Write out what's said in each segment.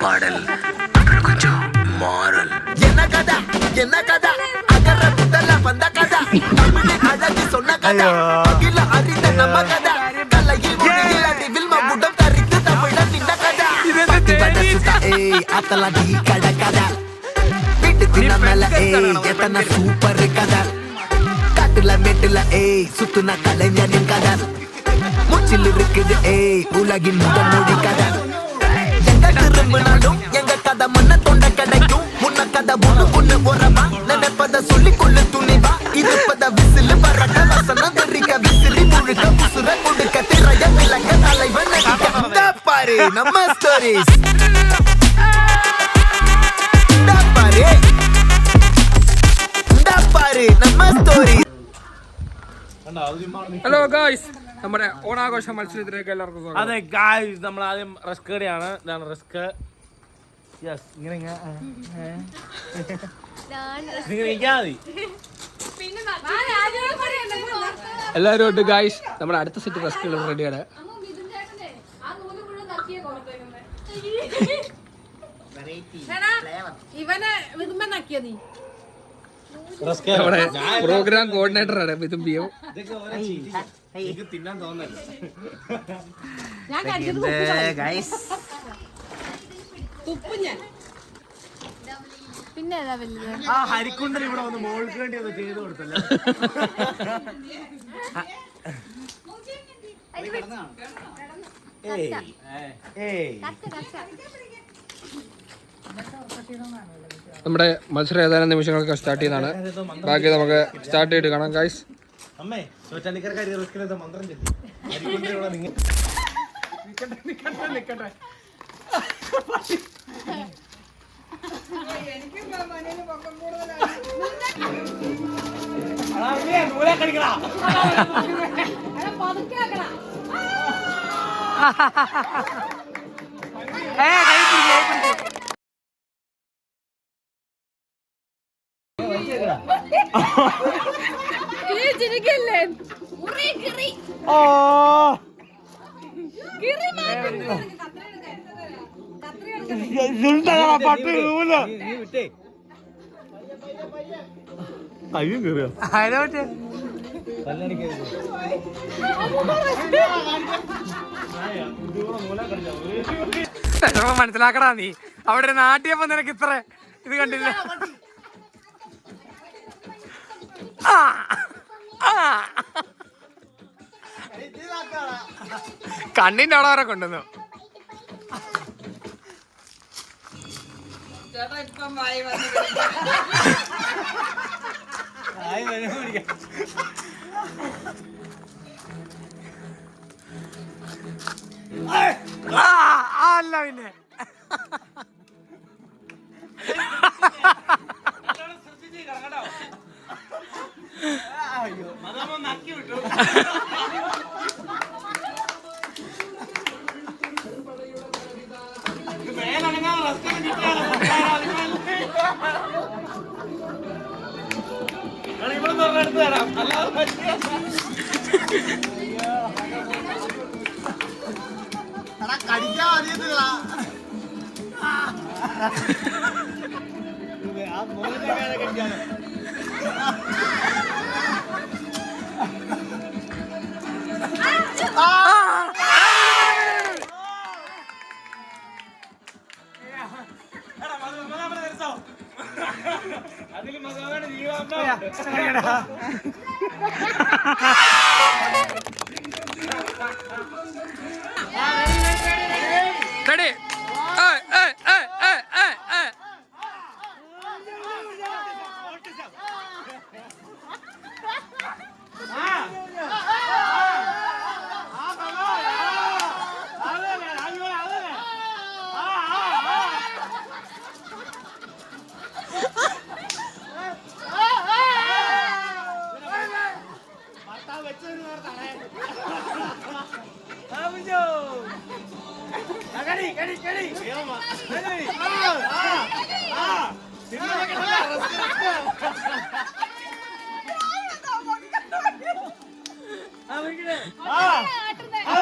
பாடல் கொஞ்சம் மாறல் என்ன கதை அகர புத்தல வந்த கதை தமிழ் அழகு சொன்ன கதை அகில அறிந்த நம்ம கதை கலையில் மொழியில் அடிவில் மகுடம் தரித்து தமிழன் நின்ற கதை பட்டிவட சுத்த அத்தலாடி கட கதை வீட்டு தின்ன மேல எத்தனை சூப்பர் கதை காட்டுல மேட்டுல சுத்துன கலைஞனின் கதை முச்சில் இருக்குது உலகின் முதல் மொழி கதை எங்க திரும்பினாலும் எங்க கதை மண்ண தொண்ட கிடைக்கும் முன்ன கதை பொண்ணு போறமா நினைப்பத சொல்லி கொள்ளு துணிவா இருப்பத விசிலு வரட்ட வசனம் தெரிக்க விசிறி முழுக்க புசுர கொடுக்க திரைய விளக்க தலைவன் நடிக்க பாரு நம்ம ஸ்டோரிஸ் பாரு நம்ம ஸ்டோரி. ഹലോ ഗായ്സ്, നമ്മുടെ ഓണാഘോഷ മത്സരത്തിലേക്ക് എല്ലാവർക്കും സ്വാഗതം. അതെ ഗായ്സ്, നമ്മൾ ആദ്യം റസ്കയാണ്. ഇതാണ് റസ്ക്. യെസ്, ഇങ്ങനെ എല്ലാവരും ഉണ്ട് ഗായ്സ്. നമ്മുടെ അടുത്ത സെറ്റ് റസ്കുകൾ റെഡിയാണ്. നമ്മുടെ പ്രോഗ്രാം കോർഡിനേറ്റർ ആണ് വിതുമ്പിയോ. തിന്നാൻ തോന്നല്ലോ. പിന്നെ ആ ഹരിക്കുണ്ടൻ ഇവിടെ വന്ന് മോൾക്ക് വേണ്ടി ഒന്ന് ചെയ്ത് കൊടുത്തല്ലോ. നമ്മുടെ മത്സരം ഏതാനും നിമിഷങ്ങൾക്ക് സ്റ്റാർട്ട് ചെയ്യുന്നതാണ്. ബാക്കി നമുക്ക് സ്റ്റാർട്ട് ചെയ്തിട്ട് കാണാം ഗായ്സ്. അമ്മേ ചോറ്റാനിക്കരക്കാരി റിസ്കിലെത്ത മന്ത്രം ചൊല്ലി ഹരിക്കുണ്ടൻ ഇവിടെ നിങ്ങൾ നിക്കട്ടെ അയ്യോ കേറിയോ മനസ്സിലാക്കടാ നീ. അവിടെ നാട്ടിയപ്പോ നിനക്ക് ഇത്ര ഇത് കണ്ടില്ല. കണ്ണിന്റെ അവിടെ വരെ കൊണ്ടുവന്നു. അല്ല പിന്നെ എടുത്തു തരാം. കടിക്കാൻ അറിയത്തില്ല. ആ മോനെ കടിക്കാണ്. അതിൽ മകവാണ് ജീവാണ്ടോ. Ready?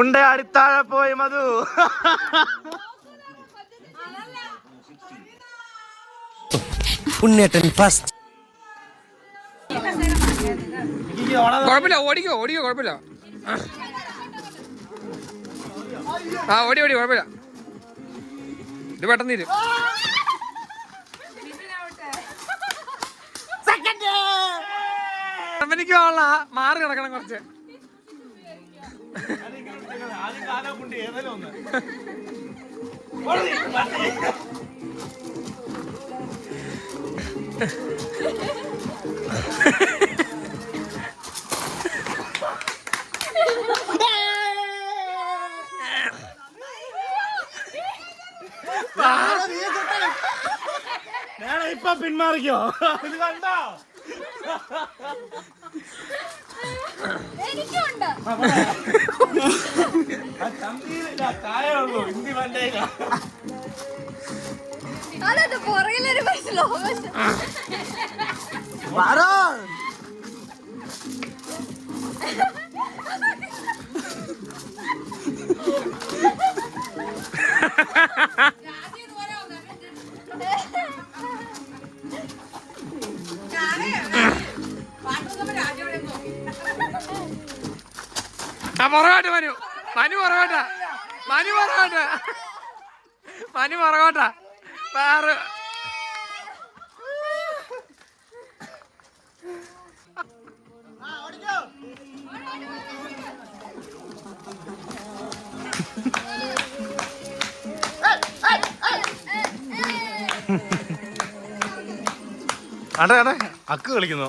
ഉണ്ടയാടി താഴെ പോയി മധു. ഉണ്ണേട്ടൻ ഫസ്റ്റ്. കുഴപ്പമില്ല, ഓടിക്കോ കുഴപ്പമില്ല. ആ ഓടി കുഴപ്പമില്ല. ഇത് പെട്ടെന്ന് തരും. എനിക്ക് മാറി കിടക്കണം കുറച്ച്. ഇപ്പൊ പിന്മാറിക്കോ. ഇത് കണ്ടോ? എനിക്കുണ്ട്. അതത് പുറകിലൊരു സ്ലോ പുറകോട്ട് മനു പുറകോട്ടാ. വേറെ അടേ അക്ക് കളിക്കുന്നു.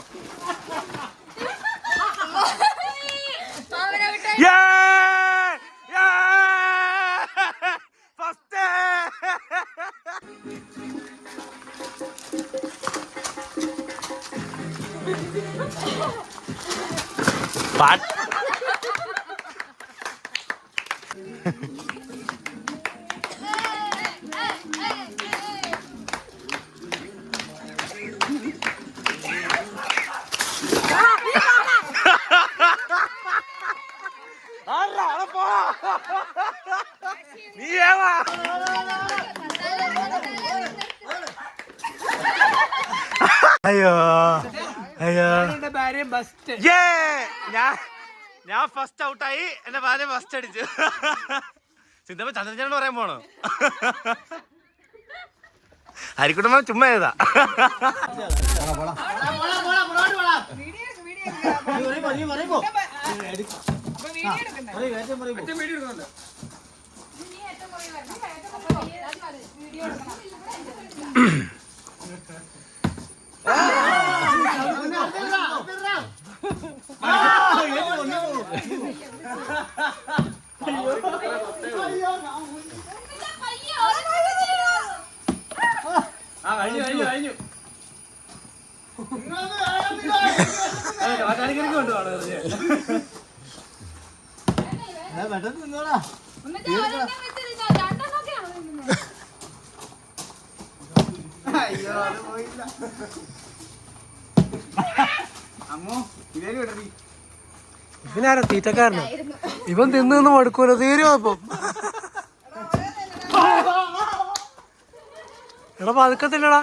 അയ്യോ ഞാൻ ഫസ്റ്റ് ഔട്ടായി. എന്റെ ഭാര്യ ഫസ്റ്റ് അടിച്ചു. സിദ്ധമ്മ ചന്ദ്രചന്ദ്രൻ പറയാൻ പോണോ? ഹരിക്കുട്ടമ്മ ചുമ്മാ ഏതാ? കഴിഞ്ഞു. ഇവനാരാ തീറ്റക്കാരനോ? ഇവൻ തിന്നു മടുക്കൂല. തീരുമോ ഇപ്പം? എടാ പതുക്കത്തില്ലടാ.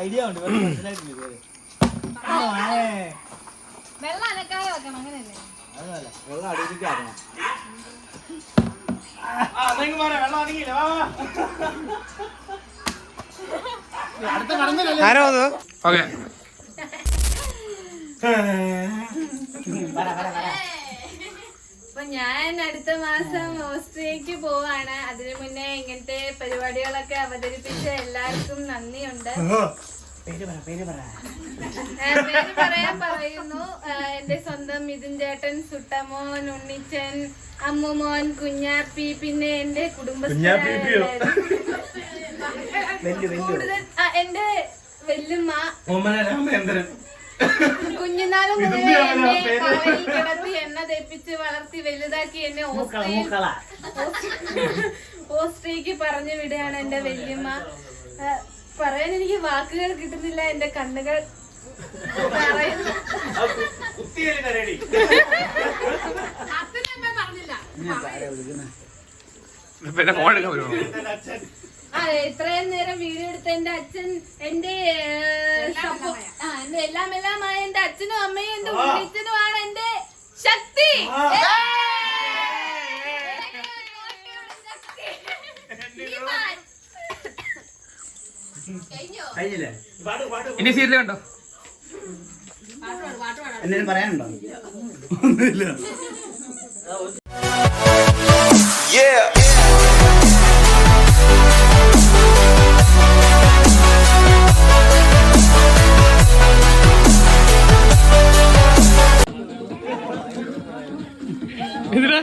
ഐഡിയ ഉണ്ട്. വെള്ളം അനക്കാതെ വെക്കണം, അങ്ങനെയല്ലേ? വെള്ളം അടിയിലേക്ക് ആക്കണം. ആരോ അത് ഓക്കെ. അപ്പൊ ഞാൻ അടുത്ത മാസം ഓസ്ട്രിയക്ക് പോവാണ്. അതിനു മുന്നേ ഇങ്ങനത്തെ പരിപാടികളൊക്കെ അവതരിപ്പിച്ച എല്ലാവർക്കും നന്ദിയുണ്ട്. പേര് പറയാൻ പറയുന്നു. എന്റെ സ്വന്തം മിഥുൻ ചേട്ടൻ, സുട്ടമോൻ, ഉണ്ണിച്ചൻ, അമ്മുമോൻ, കുഞ്ഞാപ്പി, പിന്നെ എന്റെ കൂടുതൽ എന്റെ വെല്ലുമ്മ, കുഞ്ഞുനാള് മുതലേ എന്നെ പാവയിൽ കിടത്തി എണ്ണ തെപ്പിച്ച് വളർത്തി വലുതാക്കി എന്നെ ഓസ്ട്രേലിയക്ക് പറഞ്ഞു വിടുകയാണ് എന്റെ വല്യമ്മ. പറയാൻ എനിക്ക് വാക്കുകൾ കിട്ടുന്നില്ല, എന്റെ കണ്ണുകൾ പറയുന്നു. പിന്നെ ഫോൺ എടുക്കാൻ പറ്റുമോ? അതെ, ഇത്രയും നേരം വീഡിയോ എടുത്ത എന്റെ അച്ഛൻ, എന്റെ എന്റെ എല്ലാമായ എന്റെ അച്ഛനും അമ്മയും എന്റെ ഉണ്ണിച്ചനുമാണ് എന്റെ ശക്തി. ഇനി സീരിയൽ കണ്ടോ? എന്തെങ്കിലും പറയാനുണ്ടോ? എന്തിനാ